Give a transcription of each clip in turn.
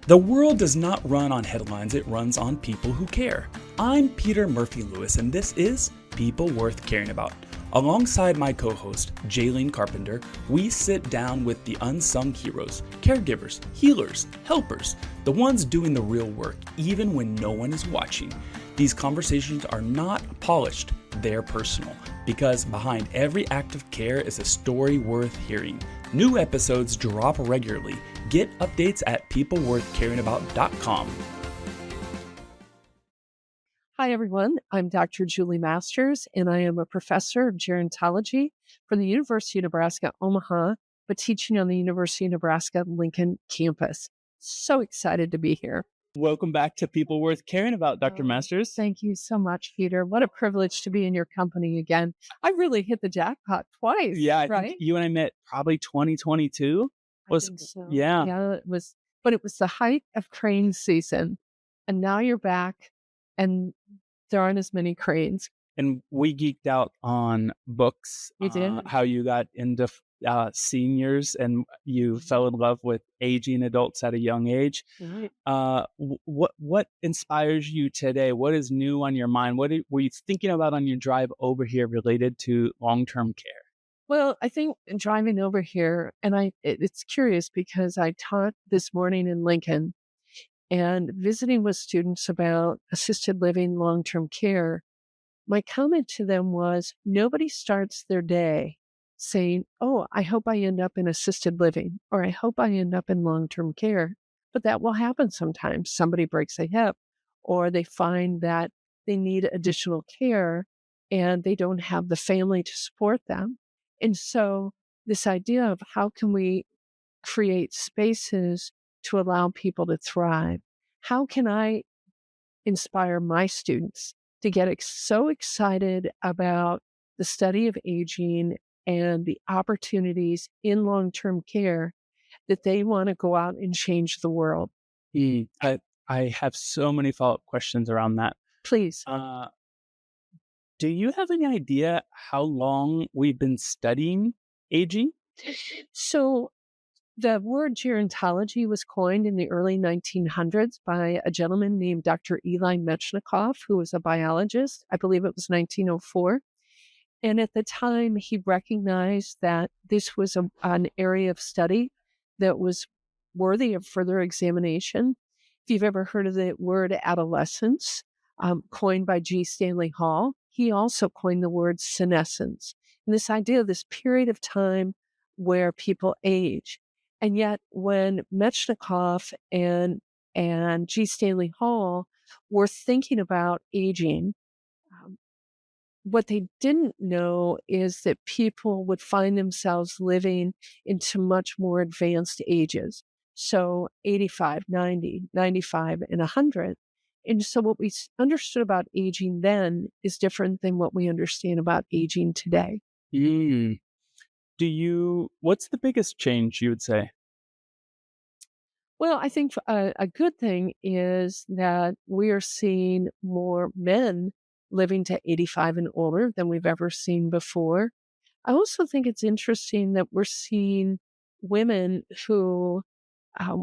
The world does not run on headlines, it runs on people who care. I'm Peter Murphy Lewis, and this is People Worth Caring About. Alongside my co-host, Jaylene Carpenter, we sit down with the unsung heroes, caregivers, healers, helpers, the ones doing the real work, even when no one is watching. These conversations are not polished, they're personal, because behind every act of care is a story worth hearing. New episodes drop regularly. Get updates at peopleworthcaringabout.com. Hi, everyone. I'm Dr. Julie Masters, and I am a professor of gerontology for the University of Nebraska Omaha, but teaching on the University of Nebraska Lincoln campus. So excited to be here. Welcome back to People Worth Caring About, Dr. Masters. Thank you so much, Peter. What a privilege to be in your company again. I really hit the jackpot twice. Yeah, I right? think you and I met probably 2022. I think so. Yeah. It was, but it was the height of crane season, and now you're back, and there aren't as many cranes. And we geeked out on books. You did? How you got into seniors and you fell in love with aging adults at a young age. Right. What inspires you today? What is new on your mind? What were you thinking about on your drive over here related to long-term care? Well, I think driving over here, and it's curious because I taught this morning in Lincoln and visiting with students about assisted living, long-term care. My comment to them was, nobody starts their day saying, oh, I hope I end up in assisted living, or I hope I end up in long-term care. But that will happen sometimes. Somebody breaks a hip, or they find that they need additional care and they don't have the family to support them. And so this idea of how can we create spaces to allow people to thrive? How can I inspire my students to get so excited about the study of aging and the opportunities in long-term care that they want to go out and change the world? I have so many follow-up questions around that. Please. Do you have any idea how long we've been studying aging? So the word gerontology was coined in the early 1900s by a gentleman named Dr. Eli Metchnikoff, who was a biologist. I believe it was 1904. And at the time, he recognized that this was an area of study that was worthy of further examination. If you've ever heard of the word adolescence, coined by G. Stanley Hall, he also coined the word senescence. And this idea of this period of time where people age. And yet when Metchnikoff and G. Stanley Hall were thinking about aging, what they didn't know is that people would find themselves living into much more advanced ages. So 85, 90, 95, and 100. And so what we understood about aging then is different than what we understand about aging today. What's the biggest change you would say? Well, I think a good thing is that we are seeing more men living to 85 and older than we've ever seen before. I also think it's interesting that we're seeing women who,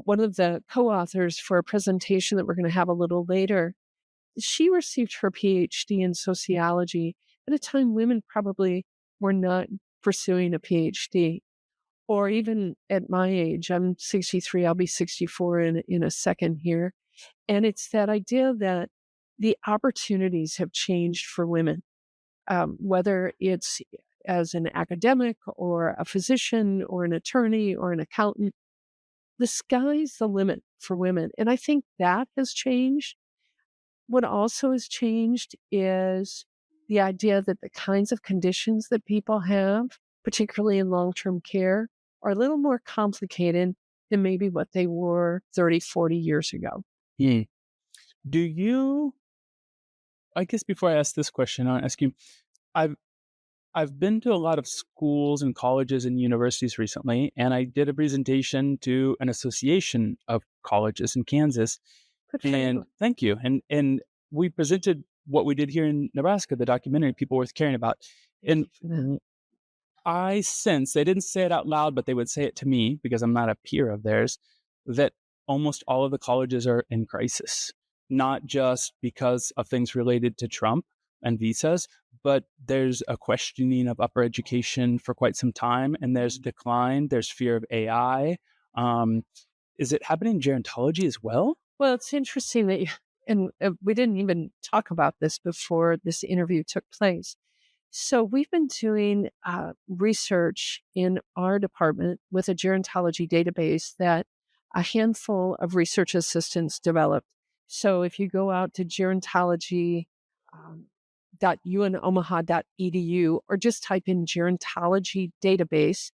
one of the co-authors for a presentation that we're going to have a little later, she received her PhD in sociology at a time women probably were not pursuing a PhD. Or even at my age, I'm 63, I'll be 64 in a second here. And it's that idea that the opportunities have changed for women, whether it's as an academic or a physician or an attorney or an accountant. The sky's the limit for women. And I think that has changed. What also has changed is the idea that the kinds of conditions that people have, particularly in long-term care, are a little more complicated than maybe what they were 30, 40 years ago. I guess before I ask this question, I'll ask you, I've been to a lot of schools and colleges and universities recently, and I did a presentation to an association of colleges in Kansas. Thank you. And we presented what we did here in Nebraska, the documentary People Worth Caring About. And I sense, they didn't say it out loud, but they would say it to me because I'm not a peer of theirs, that almost all of the colleges are in crisis, not just because of things related to Trump and visas, but there's a questioning of upper education for quite some time, and there's decline, there's fear of AI. Um, is it happening in gerontology as well? Well, it's interesting that and we didn't even talk about this before this interview took place. So we've been doing research in our department with a gerontology database that a handful of research assistants developed. So if you go out to gerontology, .unomaha.edu or just type in gerontology database,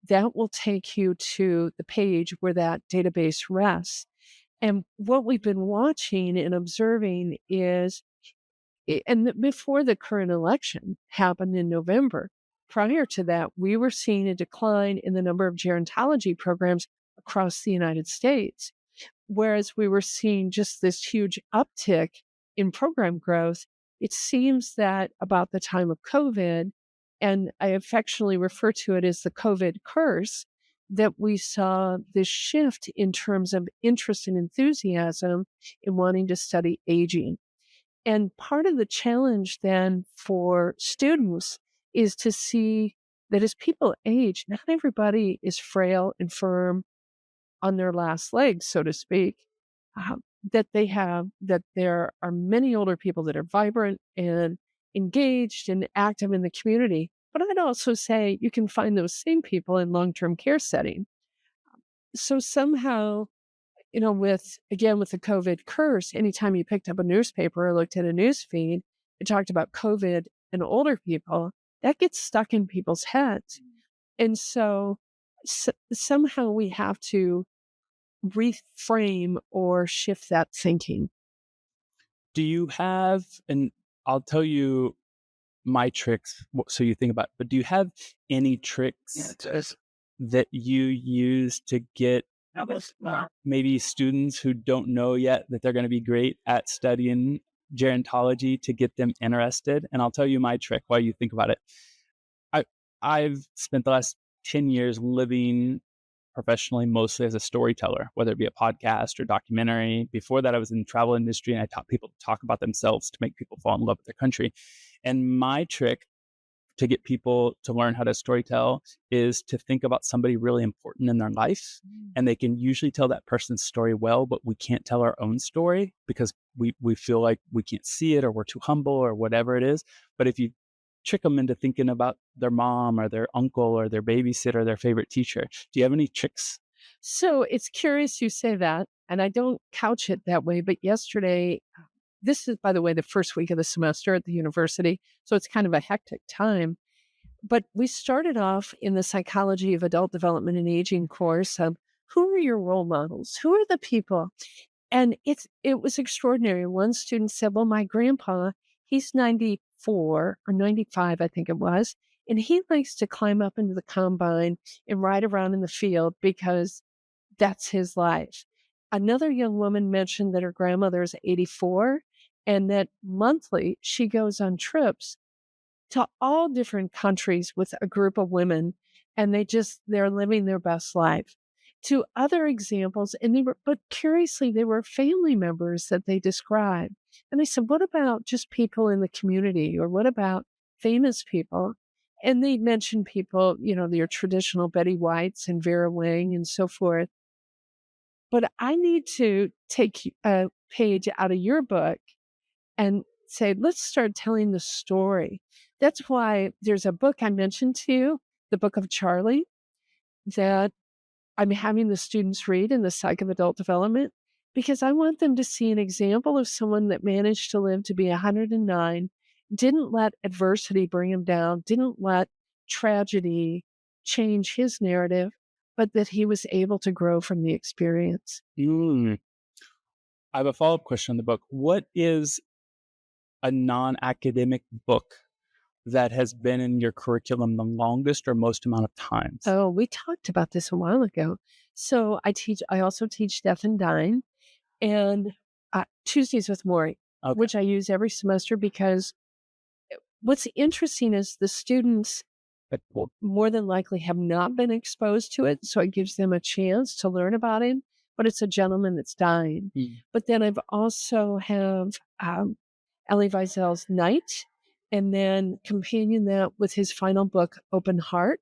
that will take you to the page where that database rests. And what we've been watching and observing is, before the current election happened in November, prior to that, we were seeing a decline in the number of gerontology programs across the United States, whereas we were seeing just this huge uptick in program growth. It seems that about the time of COVID, and I affectionately refer to it as the COVID curse, that we saw this shift in terms of interest and enthusiasm in wanting to study aging. And part of the challenge then for students is to see that as people age, not everybody is frail and firm on their last legs, so to speak. uh, that there are many older people that are vibrant and engaged and active in the community. But I'd also say you can find those same people in long-term care setting. So somehow, with the COVID curse, anytime you picked up a newspaper or looked at a news feed, it talked about COVID and older people, that gets stuck in people's heads. And so, somehow we have to reframe or shift that thinking. Do you have, and I'll tell you my tricks so you think about it, but do you have any tricks that you use to get maybe students who don't know yet that they're going to be great at studying gerontology to get them interested? And I'll tell you my trick while you think about it. I I've spent the last 10 years living professionally mostly as a storyteller, whether it be a podcast or documentary. Before that, I was in the travel industry and I taught people to talk about themselves to make people fall in love with their country. And my trick to get people to learn how to storytell is to think about somebody really important in their life. And they can usually tell that person's story well, but we can't tell our own story because we feel like we can't see it or we're too humble or whatever it is. But if you trick them into thinking about their mom or their uncle or their babysitter or their favorite teacher, do you have any tricks? So it's curious you say that, and I don't couch it that way. But yesterday, this is, by the way, the first week of the semester at the university. So it's kind of a hectic time. But we started off in the psychology of adult development and aging course of who are your role models? Who are the people? And it was extraordinary. One student said, well, my grandpa, he's 94 or 95, I think it was, and he likes to climb up into the combine and ride around in the field because that's his life. Another young woman mentioned that her grandmother is 84 and that monthly she goes on trips to all different countries with a group of women, and they're living their best life. To other examples, but curiously, they were family members that they described. And I said, what about just people in the community, or what about famous people? And they mentioned people, your traditional Betty Whites and Vera Wang and so forth. But I need to take a page out of your book and say, let's start telling the story. That's why there's a book I mentioned to you, the Book of Charlie, that I'm having the students read in the Psych of Adult Development, because I want them to see an example of someone that managed to live to be 109, didn't let adversity bring him down, didn't let tragedy change his narrative, but that he was able to grow from the experience. I have a follow-up question on the book. What is a non-academic book that has been in your curriculum the longest or most amount of times? Oh, we talked about this a while ago. So I also teach Death and Dying and Tuesdays with Maury, Okay. which I use every semester because what's interesting is the students more than likely have not been exposed to it. So it gives them a chance to learn about it. but it's a gentleman that's dying. But then I've also have Elie Wiesel's Night, and then companion that with his final book, Open Heart,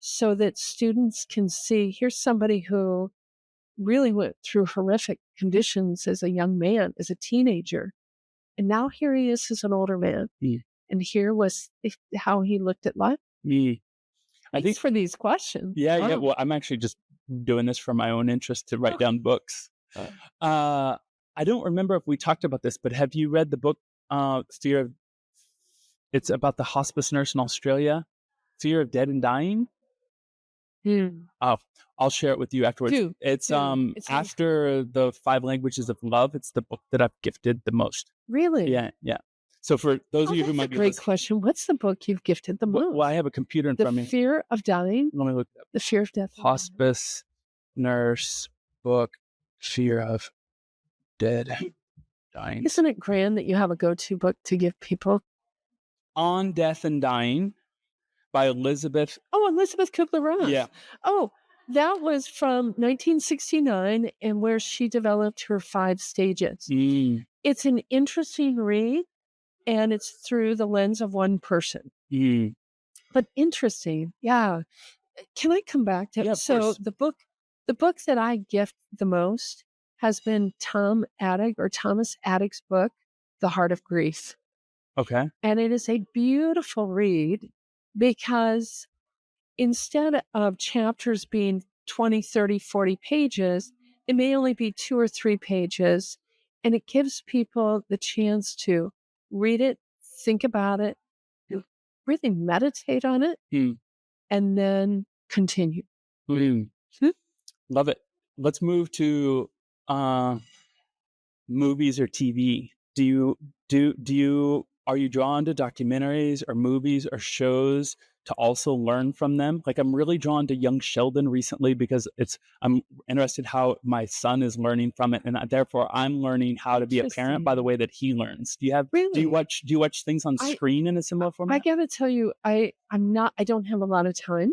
so that students can see here's somebody who really went through horrific conditions as a young man, as a teenager. And now here he is as an older man. And here was how he looked at life. I think for these questions. Yeah, wow. Yeah. Well, I'm actually just doing this for my own interest to write down books. I don't remember if we talked about this, but have you read the book, Fear of... It's about the hospice nurse in Australia, Fear of Dead and Dying? Oh, I'll share it with you afterwards. It's after the 5 Languages of Love. It's the book that I've gifted the most. Really? Yeah. So for those of you who might be... Great question. What's the book you've gifted the most? Well, I have a computer in front of me. The Fear of Dying? Let me look it up. The Fear of Death. Hospice nurse book, Fear of Dead Dying. Isn't it grand that you have a go-to book to give people? On Death and Dying by Elizabeth. Oh, Elizabeth Kubler-Ross. Yeah. Oh, that was from 1969 and where she developed her 5 stages. It's an interesting read, and it's through the lens of one person. But interesting. Yeah. Can I come back to it? Yeah, so the book that I gift the most has been Thomas Addick's book, The Heart of Grief. Okay. And it is a beautiful read because instead of chapters being 20, 30, 40 pages, it may only be 2 or 3 pages. And it gives people the chance to read it, think about it, really meditate on it, and then continue. Love it. Let's move to movies or TV. Are you drawn to documentaries or movies or shows to also learn from them? Like, I'm really drawn to Young Sheldon recently because I'm interested how my son is learning from it, and therefore I'm learning how to be a parent by the way that he learns. Do you watch things on screen in a similar format? I gotta tell you, I don't have a lot of time.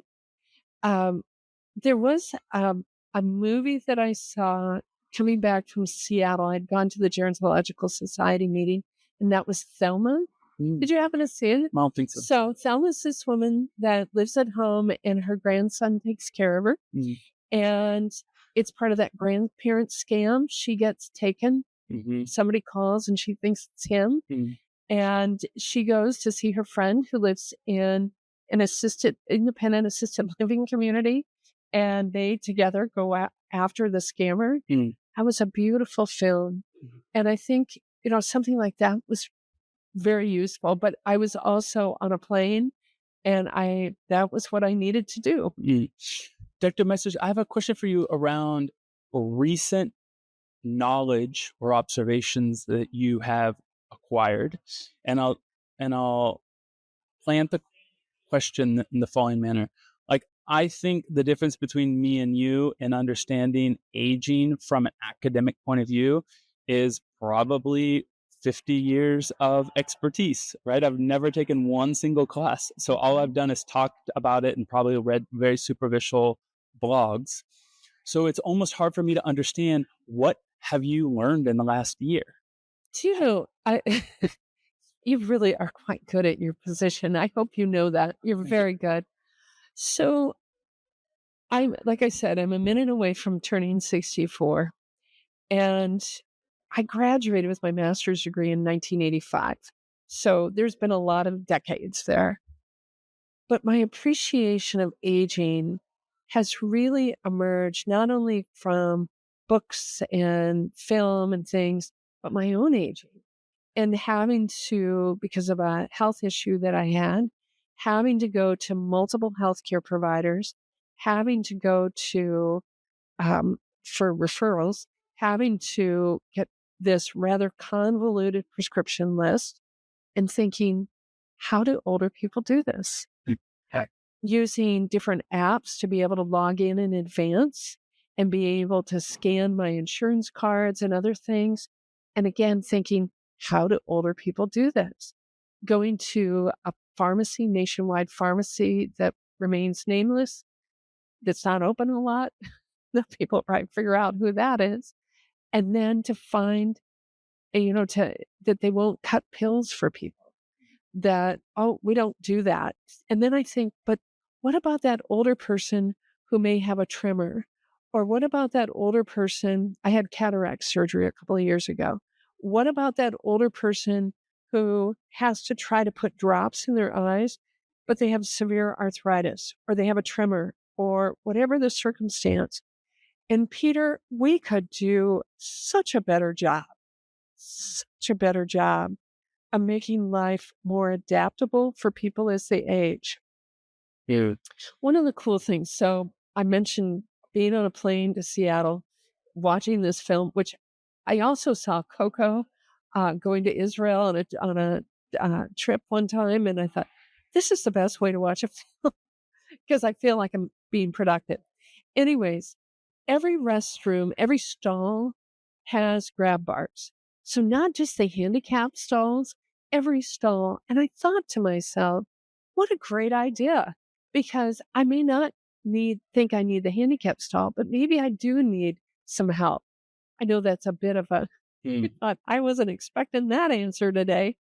There was a movie that I saw coming back from Seattle. I'd gone to the Gerontological Society meeting, and that was Thelma. Did you happen to see it? I don't think so. So Thelma's this woman that lives at home, and her grandson takes care of her. And it's part of that grandparent scam. She gets taken. Somebody calls, and she thinks it's him. And she goes to see her friend who lives in an independent assisted living community. And they together go after the scammer. That was a beautiful film. And I think, something like that was very useful. But I was also on a plane, and that was what I needed to do. Dr. Message, I have a question for you around recent knowledge or observations that you have acquired. And I'll plant the question in the following manner. I think the difference between me and you in understanding aging from an academic point of view is probably 50 years of expertise, right? I've never taken one single class. So all I've done is talked about it and probably read very superficial blogs. So it's almost hard for me to understand, what have you learned in the last year? Do you know, you really are quite good at your position. I hope you know that. You're very good. So like I said, I'm a minute away from turning 64, and I graduated with my master's degree in 1985. So there's been a lot of decades there. But my appreciation of aging has really emerged not only from books and film and things, but my own aging. And having to, because of a health issue that I had, having to go to multiple healthcare providers, having to go to, for referrals, having to get this rather convoluted prescription list, and thinking, how do older people do this? Using different apps to be able to log in advance and be able to scan my insurance cards and other things. And again, thinking, how do older people do this? Going to a pharmacy, nationwide pharmacy that remains nameless, that's not open a lot, the people right figure out who that is, and then to find, that they won't cut pills for people, that, oh, we don't do that. And then I think, but what about that older person who may have a tremor? Or what about that older person? I had cataract surgery a couple of years ago. What about that older person who has to try to put drops in their eyes, but they have severe arthritis or they have a tremor or whatever the circumstance? And Peter, we could do such a better job of making life more adaptable for people as they age. Huge. One of the cool things, so I mentioned being on a plane to Seattle, watching this film, which I also saw Coco, going to Israel on a trip one time, and I thought, this is the best way to watch a film because I feel like I'm being productive. Anyways, every restroom, every stall has grab bars. So not just the handicapped stalls, every stall. And I thought to myself, what a great idea. Because I may not think I need the handicap stall, but maybe I do need some help. I know that's a bit of a, I wasn't expecting that answer today,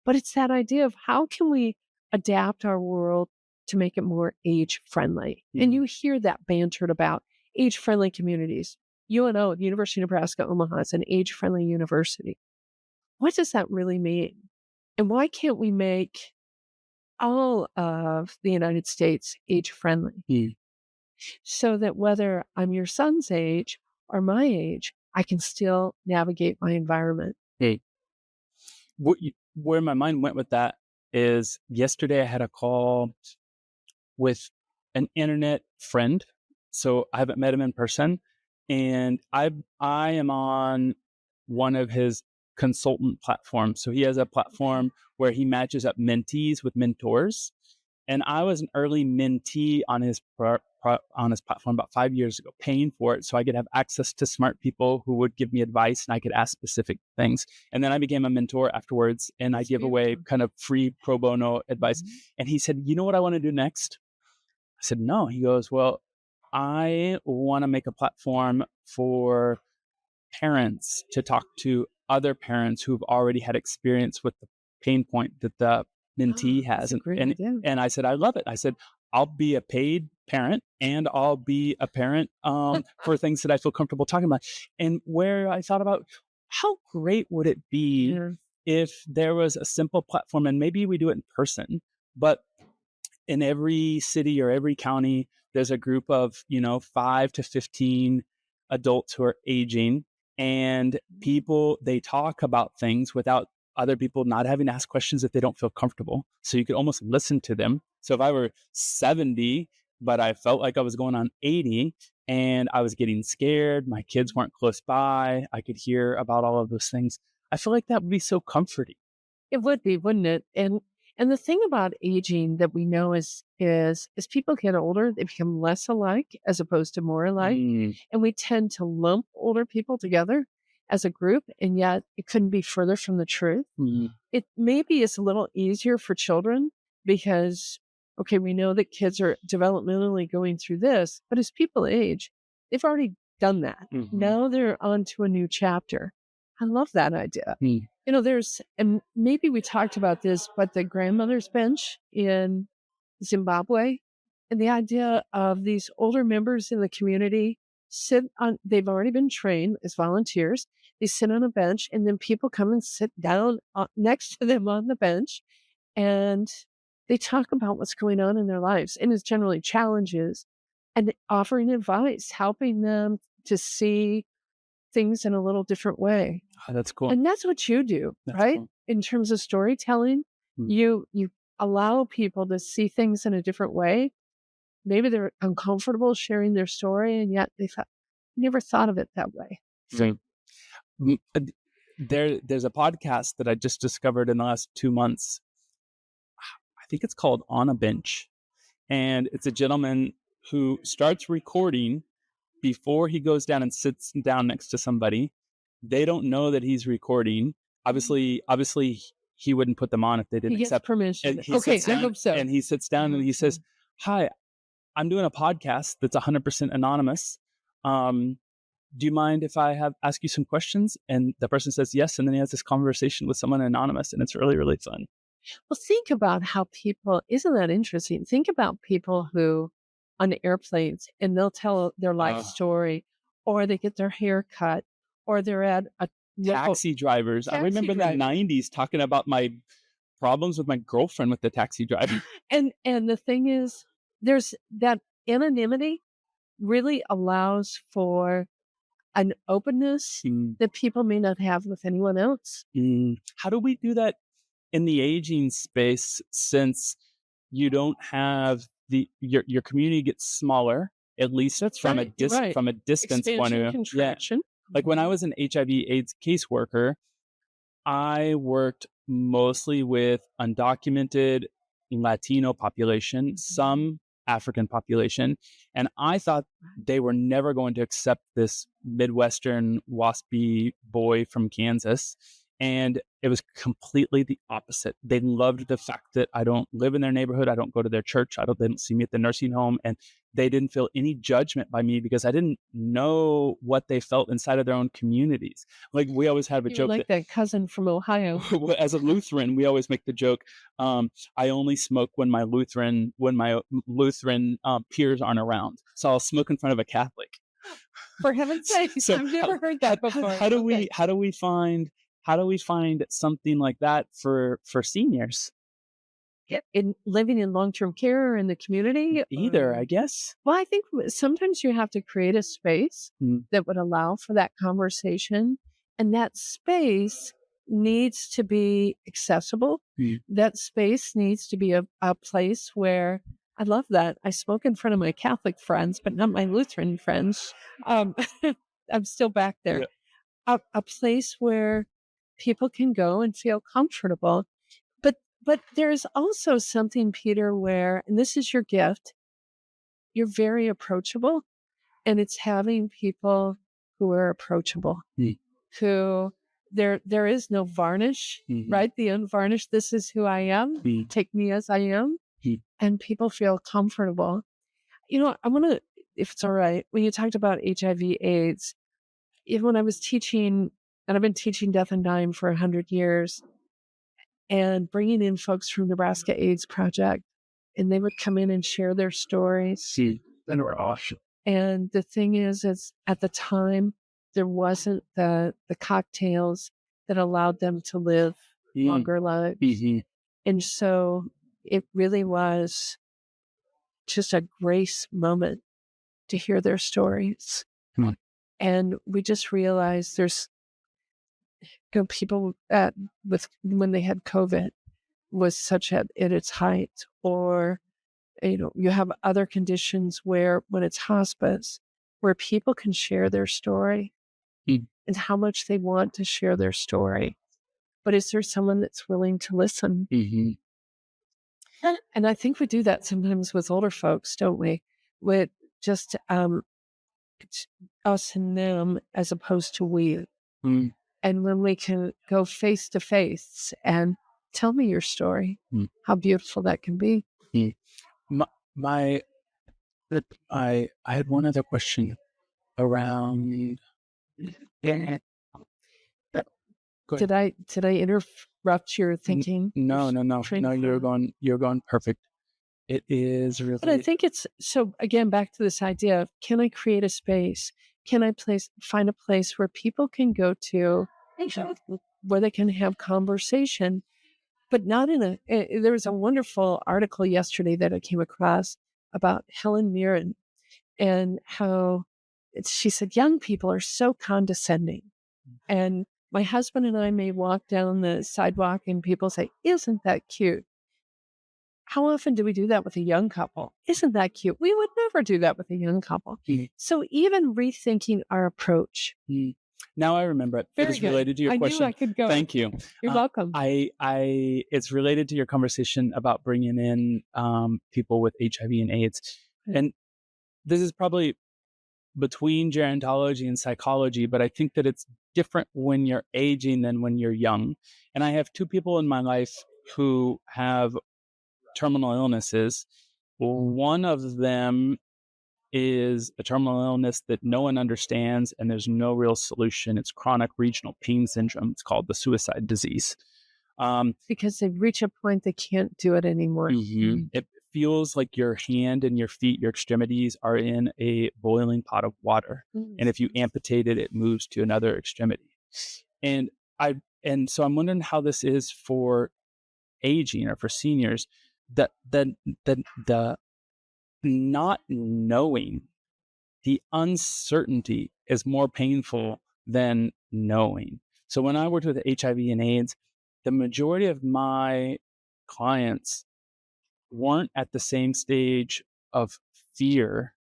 but it's that idea of how can we adapt our world to make it more age friendly? And you hear that bantered about age friendly communities. UNO, the University of Nebraska Omaha, is an age friendly university. What does that really mean? And why can't we make all of the United States age friendly? So that whether I'm your son's age or my age, I can still navigate my environment. Where my mind went with that is yesterday I had a call with an internet friend. So I haven't met him in person. And I am on one of his consultant platforms. So he has a platform where he matches up mentees with mentors. And I was an early mentee on his platform about 5 years ago, paying for it so I could have access to smart people who would give me advice and I could ask specific things. And then I became a mentor afterwards, and I give away kind of free pro bono advice. And he said, you know what I want to do next? I said, no. He goes, well, I want to make a platform for parents to talk to other parents who've already had experience with the pain point that the mentee has. And I said, I love it. I said, I'll be a paid parent and I'll be a parent for things that I feel comfortable talking about. And where I thought about how great would it be if there was a simple platform, and maybe we do it in person, but in every city or every county, there's a group of, 5 to 15 adults who are aging, and people, they talk about things without other people not having to ask questions if they don't feel comfortable. So you could almost listen to them. So if I were 70, but I felt like I was going on 80 and I was getting scared, my kids weren't close by, I could hear about all of those things. I feel like that would be so comforting. It would be, wouldn't it? And the thing about aging that we know is as people get older, they become less alike as opposed to more alike. And we tend to lump older people together as a group, and yet it couldn't be further from the truth. It maybe is a little easier for children because, okay, we know that kids are developmentally going through this, but as people age, they've already done that. Now they're on to a new chapter. I love that idea. And maybe we talked about this, but the grandmother's bench in Zimbabwe, and the idea of these older members in the community they've already been trained as volunteers. They sit on a bench, and then people come and sit down next to them on the bench, and they talk about what's going on in their lives. And it's generally challenges and offering advice, helping them to see things in a little different way. Oh, that's cool. And that's what you do, right? Cool. In terms of storytelling, you allow people to see things in a different way. Maybe they're uncomfortable sharing their story, and yet they never thought of it that way. There's a podcast that I just discovered in the last 2 months. I think it's called On a Bench. And it's a gentleman who starts recording before he goes down and sits down next to somebody. They don't know that he's recording. Obviously, he wouldn't put them on if they didn't accept permission. Okay, I hope so. And he sits down and he says, "Hi, I'm doing a podcast that's 100% anonymous. Do you mind if I ask you some questions? And the person says yes, and then he has this conversation with someone anonymous, and it's really, really fun. Well, think about how people, isn't that interesting? Think about people who on airplanes and they'll tell their life story, or they get their hair cut, or they're at a Taxi drivers. I remember in the 90s talking about my problems with my girlfriend with the taxi driver. And the thing is, there's that anonymity really allows for an openness that people may not have with anyone else. How do we do that in the aging space, since you don't have your community gets smaller, at least from a distance point of view. Contraction. Yeah. Like when I was an HIV/AIDS caseworker, I worked mostly with undocumented Latino population, some African population, and I thought they were never going to accept this Midwestern waspy boy from Kansas. And it was completely the opposite. They loved the fact that I don't live in their neighborhood. I don't go to their church. They don't see me at the nursing home. And they didn't feel any judgment by me because I didn't know what they felt inside of their own communities. Like we always have a joke. Like that cousin from Ohio. As a Lutheran, we always make the joke. I only smoke when my Lutheran peers aren't around. So I'll smoke in front of a Catholic. For heaven's sake, so I've never heard that before. How do we find something like that for seniors? In living in long-term care or in the community? Either, I guess. Well, I think sometimes you have to create a space that would allow for that conversation. And that space needs to be accessible. That space needs to be a place where, I love that. I smoke in front of my Catholic friends, but not my Lutheran friends. I'm still back there. Yeah. A place where people can go and feel comfortable. But there's also something, Peter, where, and this is your gift, you're very approachable, and it's having people who are approachable, who there is no varnish, right? The unvarnished, this is who I am, take me as I am, and people feel comfortable. You know, I want to, if it's all right, when you talked about HIV/AIDS, even when I was teaching, and I've been teaching death and dying for 100 years, and bringing in folks from Nebraska AIDS Project, and they would come in and share their stories. They were awesome. And the thing is at the time, there wasn't the cocktails that allowed them to live longer lives. And so it really was just a grace moment to hear their stories. Come on. And we just realized there's people with when they had COVID was such at its height, or you have other conditions where when it's hospice, where people can share their story and how much they want to share their story, but is there someone that's willing to listen? And I think we do that sometimes with older folks, don't we? With just us and them as opposed to we. And when we can go face to face and tell me your story, how beautiful that can be. I had one other question around. Did I interrupt your thinking? No. You're going perfect. It is really. But I think it's so. Again, back to this idea of, can I create a space? Can I find a place where people can go to, where they can have conversation, but not in there was a wonderful article yesterday that I came across about Helen Mirren and how she said, young people are so condescending. And my husband and I may walk down the sidewalk and people say, isn't that cute? How often do we do that with a young couple? Isn't that cute? We would never do that with a young couple. So even rethinking our approach. Now I remember it. It was related to your question. I knew I could go. Thank you. You're welcome. It's related to your conversation about bringing in people with HIV and AIDS. And this is probably between gerontology and psychology, but I think that it's different when you're aging than when you're young. And I have two people in my life who have terminal illnesses. One of them is a terminal illness that no one understands and there's no real solution. It's chronic regional pain syndrome. It's called the suicide disease. Because they reach a point they can't do it anymore. It feels like your hand and your feet, your extremities are in a boiling pot of water. And if you amputate it, it moves to another extremity. And so I'm wondering how this is for aging or for seniors, that the not knowing, the uncertainty is more painful than knowing. So when I worked with HIV and AIDS, the majority of my clients weren't at the same stage of fear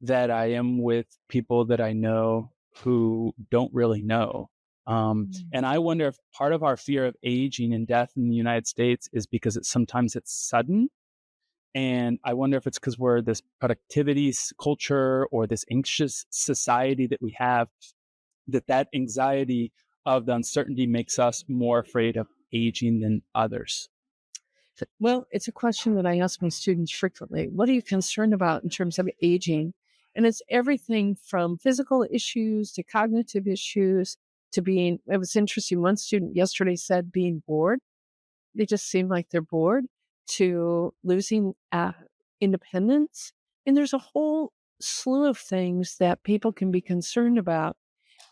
that I am with people that I know who don't really know. And I wonder if part of our fear of aging and death in the United States is because sometimes it's sudden. And I wonder if it's because we're this productivity culture or this anxious society that we have, that anxiety of the uncertainty makes us more afraid of aging than others. Well, it's a question that I ask my students frequently. What are you concerned about in terms of aging? And it's everything from physical issues to cognitive issues to it was interesting. One student yesterday said being bored. They just seem like they're bored, to losing independence. And there's a whole slew of things that people can be concerned about.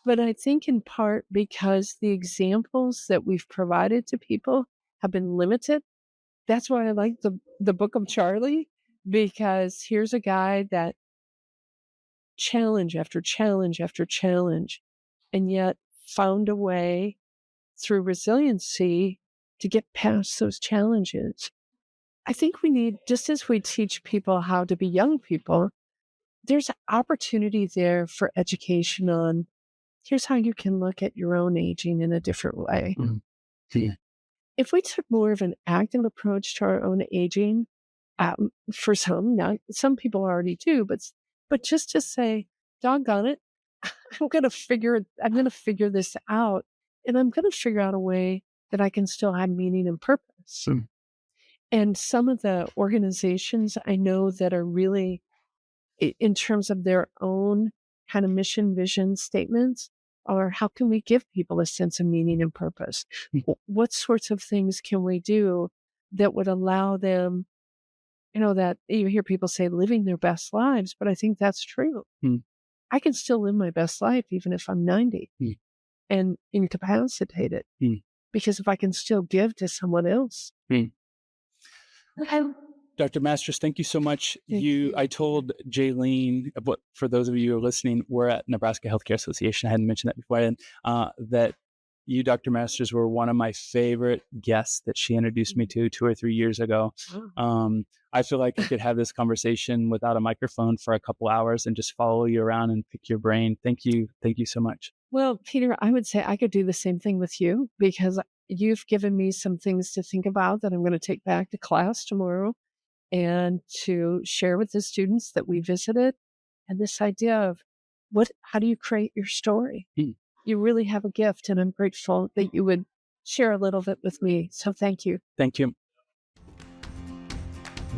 But I think in part because the examples that we've provided to people have been limited. That's why I like the Book of Charlie, because here's a guy that challenge after challenge after challenge, and yet found a way through resiliency to get past those challenges. I think we need, just as we teach people how to be young people, there's opportunity there for education on here's how you can look at your own aging in a different way. If we took more of an active approach to our own aging, for some people already do, but just to say, doggone it, I'm going to figure this out, and I'm going to figure out a way that I can still have meaning and purpose. And some of the organizations I know that are really, in terms of their own kind of mission, vision statements, are how can we give people a sense of meaning and purpose? What sorts of things can we do that would allow them, that you hear people say living their best lives, but I think that's true. I can still live my best life even if I'm 90 and incapacitated, because if I can still give to someone else. Dr. Masters, thank you so much. I told Jaylene, for those of you who are listening, we're at Nebraska Healthcare Association. I hadn't mentioned that before, and that you, Dr. Masters, were one of my favorite guests that she introduced me to 2 or 3 years ago. I feel like I could have this conversation without a microphone for a couple hours and just follow you around and pick your brain. Thank you. Thank you so much. Well, Peter, I would say I could do the same thing with you, because you've given me some things to think about that I'm going to take back to class tomorrow and to share with the students that we visited. And this idea of how do you create your story? You really have a gift, and I'm grateful that you would share a little bit with me. So thank you. Thank you.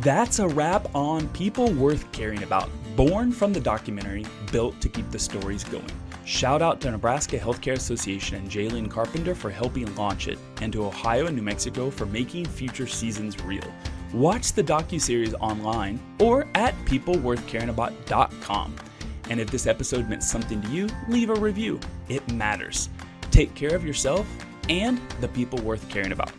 That's a wrap on People Worth Caring About, born from the documentary Built to Keep the Stories Going. Shout out to Nebraska Healthcare Association and Jaylene Carpenter for helping launch it, and to Ohio and New Mexico for making future seasons real. Watch the docuseries online or at peopleworthcaringabout.com. And if this episode meant something to you, leave a review. It matters. Take care of yourself and the people worth caring about.